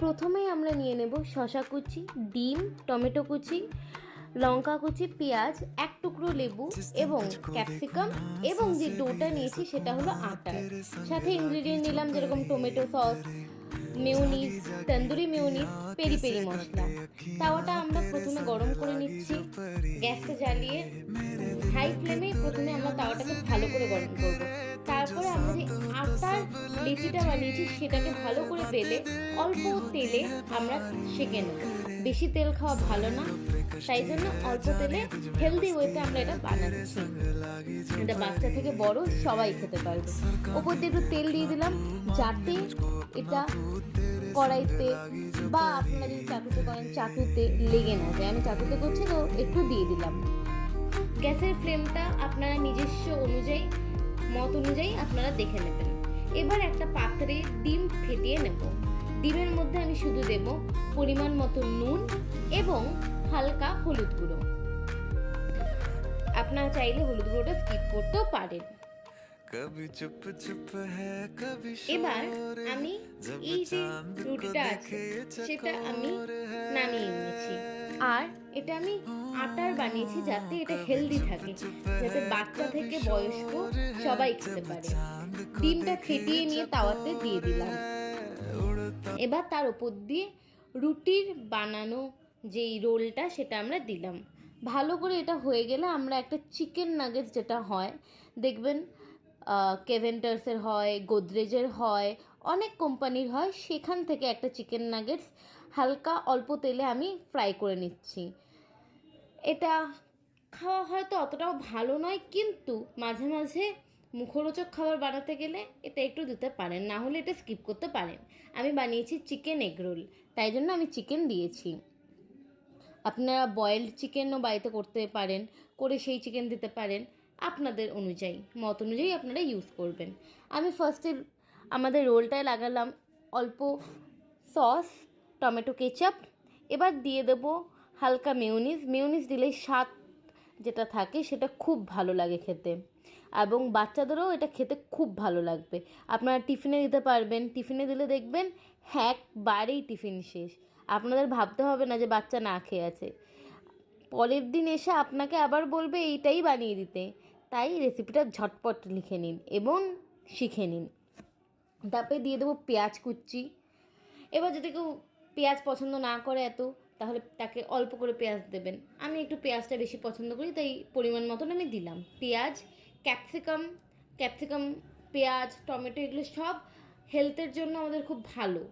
প্রথমেই আমরা নিয়ে নেব শসা কুচি, ডিম, টমেটো কুচি, লঙ্কা কুচি, পেঁয়াজ, এক টুকরো লেবু এবং ক্যাপসিকাম, এবং যে ডোটা নিয়েছি সেটা হলো আটার। সাথে ইনগ্রিডিয়েন্ট নিলাম যেরকম tomato sauce, mayonnaise, tandoori mayonnaise, peri peri masala. তাওয়াটা আমরা প্রথমে গরম করে নিচ্ছি, গ্যাসটা জ্বালিয়ে হাই ফ্লেমে প্রথমে আমরা তাওয়াটাকে ভালো করে গরম করব। তারপরে আমরা যে আটার লেচিটা বানিয়েছি সেটাকে ভালো করে বেলে অল্প তেলে আমরা সেঁকে নেব। বেশি তেল খাওয়া ভালো না, তাই জন্য অল্প তেলে হেলদি ওয়েতে আমরা এটা বানাচ্ছি। এটা বাচ্চা থেকে বড় সবাই খেতে পারবে। ওপর দিয়ে একটু তেল দিয়ে দিলাম যাতে এটা কড়াইতে বা আপনারা যদি চাটুতে করেন চাটুতে লেগে না যায়। আমি চাটুতে করছি তো একটু দিয়ে দিলাম। গ্যাসের ফ্লেমটা আপনারা নিজস্ব অনুযায়ী মত অনুযায়ী আপনারা দেখে নেবেন। এবার একটা পাত্রে ডিম ফেটিয়ে নেব। ডিমের মধ্যে আমি শুধু দেব পরিমাণ মতো নুন এবং হালকা হলুদ গুঁড়ো। আপনারা চাইলে হলুদ গুঁড়োটা স্কিপ করতেও পারেন। এবার আমি এই যে রুটিটা আছে সেটা আমি নামিয়ে নিয়েছি, আর এটা আমি আটার বানিয়েছি যাতে এটা হেলদি থাকে, যাতে বাচ্চা থেকে বয়স্ক সবাই খেতে পারে। ডিমটা ফেটিয়ে নিয়ে তাওয়াতে দিয়ে দিলাম। এবার তার উপর দিয়ে রুটির বানানো যেই রোলটা সেটা আমরা দিলাম। ভালো করে এটা হয়ে গেলে আমরা একটা চিকেন নাগেটস, যেটা হয় দেখবেন কেভেন্টার্সের হয়, গোদরেজের হয়, অনেক কোম্পানির হয়, সেখান থেকে একটা চিকেন নাগেটস হালকা অল্প তেলে আমি ফ্রাই করে নিচ্ছি। এটা খাওয়া হয়তো অতটাও ভালো নয়, কিন্তু মাঝে মাঝে মুখরোচক খাবার বানাতে গেলে এটা একটু দিতে পারেন, না হলে এটা স্কিপ করতে পারেন। আমি বানিয়েছি চিকেন এগ রোল, তাই জন্য আমি চিকেন দিয়েছি। আপনারা বয়েলড চিকেনও বাড়িতে করতে পারেন, করে সেই চিকেন দিতে পারেন, আপনাদের অনুযায়ী মত অনুযায়ী আপনারা ইউজ করবেন। আমি ফার্স্টে আমাদের রোলটায় লাগালাম অল্প সস, টমেটো কেচাপ। এবার দিয়ে দেব হালকা মেয়োনিজ। মেয়োনিজ দিলে স্বাদ যেটা থাকে সেটা খুব ভালো লাগে খেতে, এবং বাচ্চাদেরও এটা খেতে খুব ভালো লাগবে। আপনারা টিফিনে দিতে পারবেন, টিফিনে দিলে দেখবেন একবারেই টিফিন শেষ। আপনাদের ভাবতে হবে না যে বাচ্চা না খেয়ে আছে, পরের দিন এসে আপনাকে আবার বলবে এইটাই বানিয়ে দিতে। তাই রেসিপিটা ঝটপট লিখে নিন এবং শিখে নিন। তারপরে দিয়ে দেবো পেঁয়াজ কুচি। এবার যদি কেউ পেঁয়াজ পছন্দ না করে এত, তাহলে তাকে অল্প করে পেঁয়াজ দেবেন। আমি একটু পেঁয়াজটা বেশি পছন্দ করি, তাই পরিমাণ মতন আমি দিলাম পেঁয়াজ। ক্যাপসিকাম, পেঁয়াজ, টমেটো এগুলো সব হেলথের জন্য আমাদের খুব ভালো,